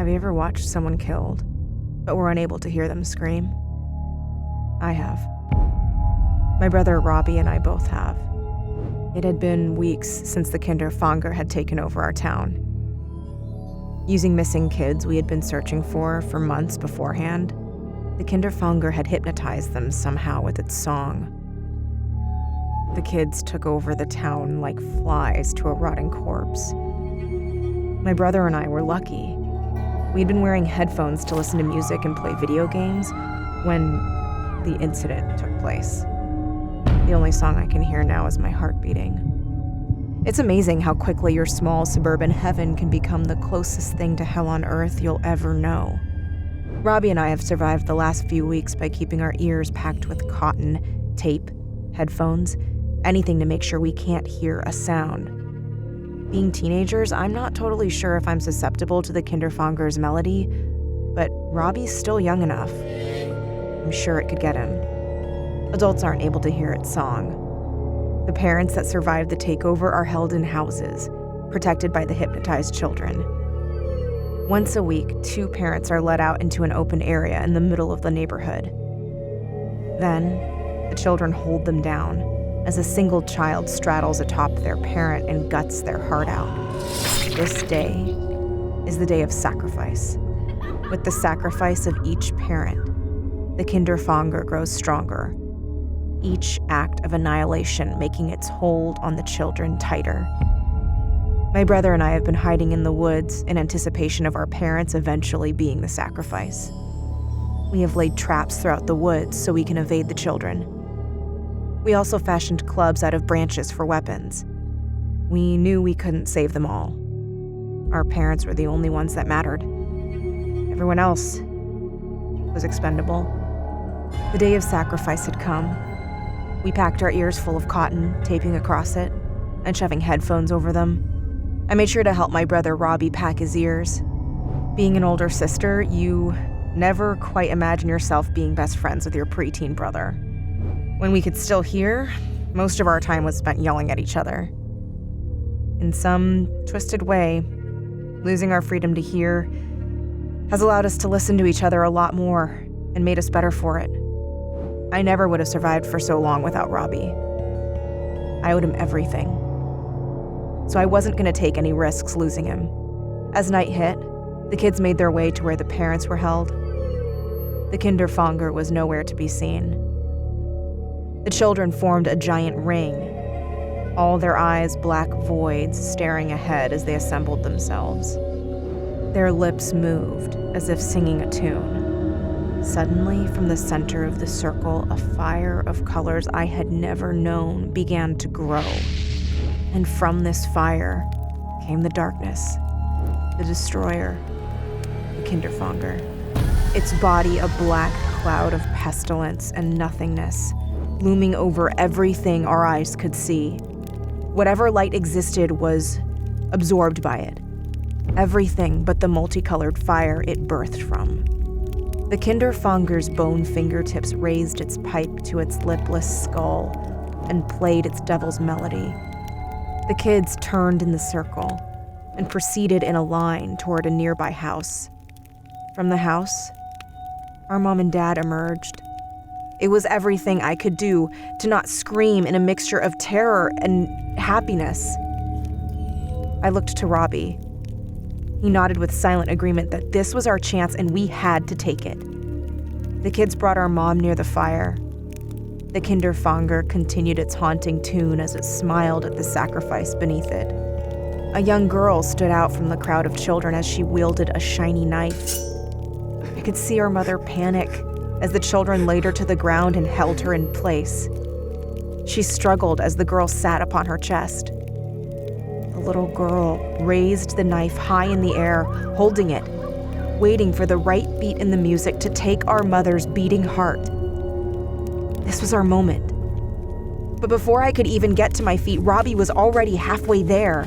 Have you ever watched someone killed, but were unable to hear them scream? I have. My brother Robbie and I both have. It had been weeks since the Kinderfänger had taken over our town. Using missing kids we had been searching for months beforehand, the Kinderfänger had hypnotized them somehow with its song. The kids took over the town like flies to a rotting corpse. My brother and I were lucky. We'd been wearing headphones to listen to music and play video games when the incident took place. The only song I can hear now is my heart beating. It's amazing how quickly your small suburban heaven can become the closest thing to hell on earth you'll ever know. Robbie and I have survived the last few weeks by keeping our ears packed with cotton, tape, headphones, anything to make sure we can't hear a sound. Being teenagers, I'm not totally sure if I'm susceptible to the Kinderfänger's melody, but Robbie's still young enough. I'm sure it could get him. Adults aren't able to hear its song. The parents that survived the takeover are held in houses, protected by the hypnotized children. Once a week, 2 parents are let out into an open area in the middle of the neighborhood. Then, the children hold them down as a single child straddles atop their parent and guts their heart out. This day is the day of sacrifice. With the sacrifice of each parent, the Kinderfänger grows stronger, each act of annihilation making its hold on the children tighter. My brother and I have been hiding in the woods in anticipation of our parents eventually being the sacrifice. We have laid traps throughout the woods so we can evade the children. We also fashioned clubs out of branches for weapons. We knew we couldn't save them all. Our parents were the only ones that mattered. Everyone else was expendable. The day of sacrifice had come. We packed our ears full of cotton, taping across it, and shoving headphones over them. I made sure to help my brother Robbie pack his ears. Being an older sister, you never quite imagine yourself being best friends with your preteen brother. When we could still hear, most of our time was spent yelling at each other. In some twisted way, losing our freedom to hear has allowed us to listen to each other a lot more and made us better for it. I never would have survived for so long without Robbie. I owed him everything. So I wasn't going to take any risks losing him. As night hit, the kids made their way to where the parents were held. The Kinderfänger was nowhere to be seen. The children formed a giant ring, all their eyes black voids staring ahead as they assembled themselves. Their lips moved as if singing a tune. Suddenly, from the center of the circle, a fire of colors I had never known began to grow. And from this fire came the darkness, the destroyer, the Kinderfänger. Its body a black cloud of pestilence and nothingness, looming over everything our eyes could see. Whatever light existed was absorbed by it. Everything but the multicolored fire it birthed from. The Kinderfänger's bone fingertips raised its pipe to its lipless skull and played its devil's melody. The kids turned in the circle and proceeded in a line toward a nearby house. From the house, our mom and dad emerged. It was everything I could do to not scream in a mixture of terror and happiness. I looked to Robbie. He nodded with silent agreement that this was our chance and we had to take it. The kids brought our mom near the fire. The Kinderfänger continued its haunting tune as it smiled at the sacrifice beneath it. A young girl stood out from the crowd of children as she wielded a shiny knife. I could see our mother panic as the children laid her to the ground and held her in place. She struggled as the girl sat upon her chest. The little girl raised the knife high in the air, holding it, waiting for the right beat in the music to take our mother's beating heart. This was our moment. But before I could even get to my feet, Robbie was already halfway there.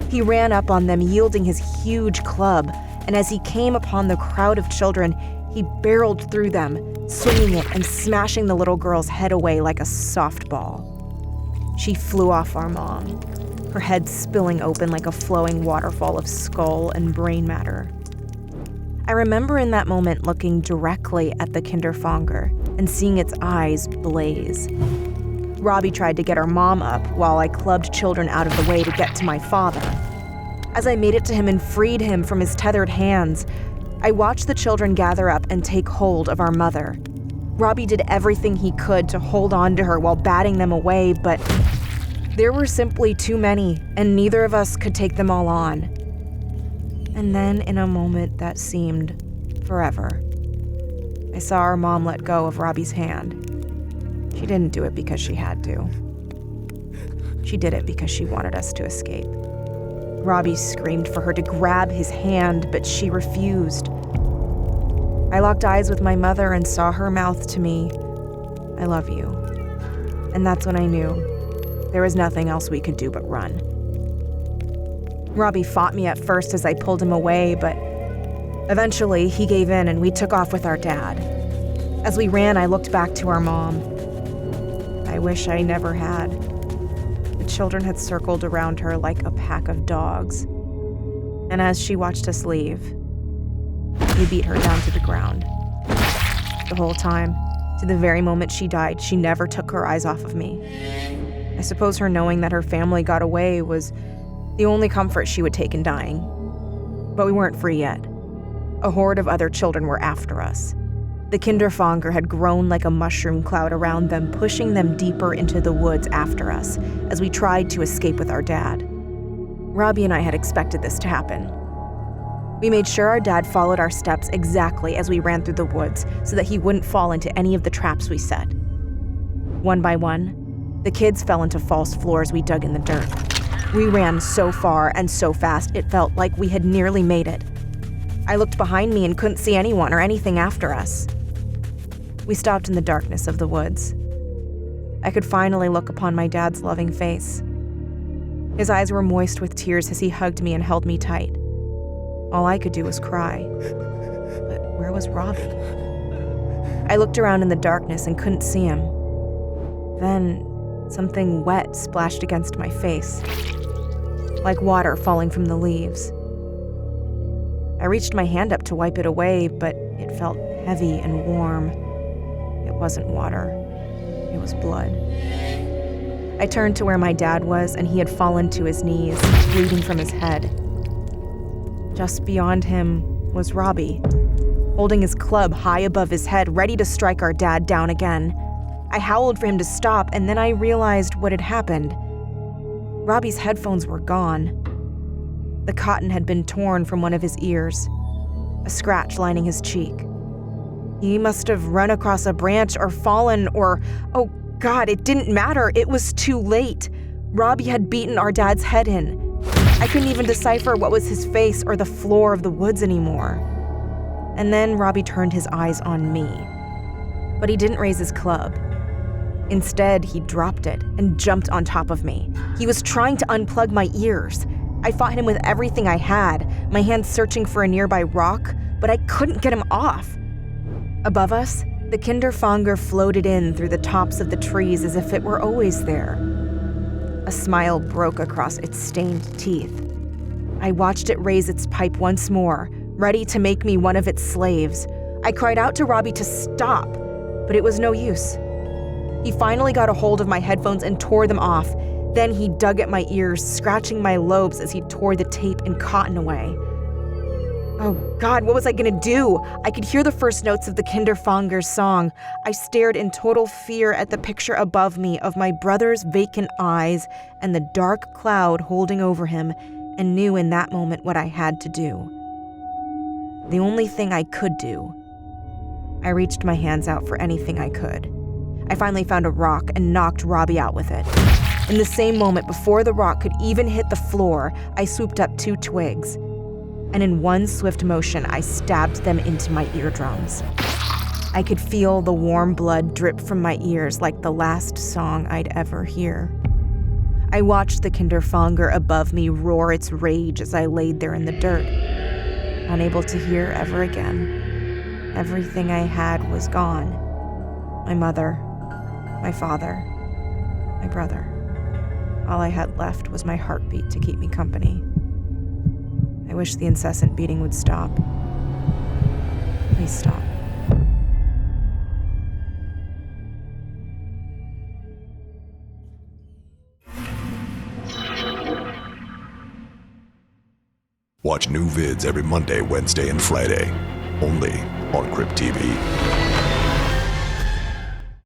He ran up on them, yielding his huge club, and as he came upon the crowd of children, he barreled through them, swinging it and smashing the little girl's head away like a softball. She flew off our mom, her head spilling open like a flowing waterfall of skull and brain matter. I remember in that moment looking directly at the Kinderfänger and seeing its eyes blaze. Robbie tried to get our mom up while I clubbed children out of the way to get to my father. As I made it to him and freed him from his tethered hands, I watched the children gather up and take hold of our mother. Robbie did everything he could to hold on to her while batting them away, but there were simply too many, and neither of us could take them all on. And then, in a moment that seemed forever, I saw our mom let go of Robbie's hand. She didn't do it because she had to. She did it because she wanted us to escape. Robbie screamed for her to grab his hand, but she refused. I locked eyes with my mother and saw her mouth to me, "I love you." And that's when I knew there was nothing else we could do but run. Robbie fought me at first as I pulled him away, but eventually he gave in and we took off with our dad. As we ran, I looked back to our mom. I wish I never had. The children had circled around her like a pack of dogs. And as she watched us leave, we beat her down to the ground. The whole time, to the very moment she died, she never took her eyes off of me. I suppose her knowing that her family got away was the only comfort she would take in dying. But we weren't free yet. A horde of other children were after us. The Kinderfänger had grown like a mushroom cloud around them, pushing them deeper into the woods after us as we tried to escape with our dad. Robbie and I had expected this to happen. We made sure our dad followed our steps exactly as we ran through the woods so that he wouldn't fall into any of the traps we set. One by one, the kids fell into false floors we dug in the dirt. We ran so far and so fast it felt like we had nearly made it. I looked behind me and couldn't see anyone or anything after us. We stopped in the darkness of the woods. I could finally look upon my dad's loving face. His eyes were moist with tears as he hugged me and held me tight. All I could do was cry. But where was Robbie? I looked around in the darkness and couldn't see him. Then, something wet splashed against my face, like water falling from the leaves. I reached my hand up to wipe it away, but it felt heavy and warm. It wasn't water. It was blood. I turned to where my dad was, and he had fallen to his knees, bleeding from his head. Just beyond him was Robbie, holding his club high above his head, ready to strike our dad down again. I howled for him to stop, and then I realized what had happened. Robbie's headphones were gone. The cotton had been torn from one of his ears, a scratch lining his cheek. He must have run across a branch or fallen or, oh God, it didn't matter. It was too late. Robbie had beaten our dad's head in. I couldn't even decipher what was his face or the floor of the woods anymore. And then Robbie turned his eyes on me. But he didn't raise his club. Instead, he dropped it and jumped on top of me. He was trying to unplug my ears. I fought him with everything I had, my hands searching for a nearby rock, but I couldn't get him off. Above us, the Kinderfänger floated in through the tops of the trees as if it were always there. A smile broke across its stained teeth. I watched it raise its pipe once more, ready to make me one of its slaves. I cried out to Robbie to stop, but it was no use. He finally got a hold of my headphones and tore them off. Then he dug at my ears, scratching my lobes as he tore the tape and cotton away. Oh God, what was I gonna do? I could hear the first notes of the Kinderfänger's song. I stared in total fear at the picture above me of my brother's vacant eyes and the dark cloud holding over him, and knew in that moment what I had to do. The only thing I could do. I reached my hands out for anything I could. I finally found a rock and knocked Robbie out with it. In the same moment, before the rock could even hit the floor, I swooped up 2 twigs. And in one swift motion, I stabbed them into my eardrums. I could feel the warm blood drip from my ears like the last song I'd ever hear. I watched the Kinderfänger above me roar its rage as I laid there in the dirt, unable to hear ever again. Everything I had was gone. My mother, my father, my brother. All I had left was my heartbeat to keep me company. I wish the incessant beating would stop. Please stop. Watch new vids every Monday, Wednesday, and Friday, only on Crypt TV.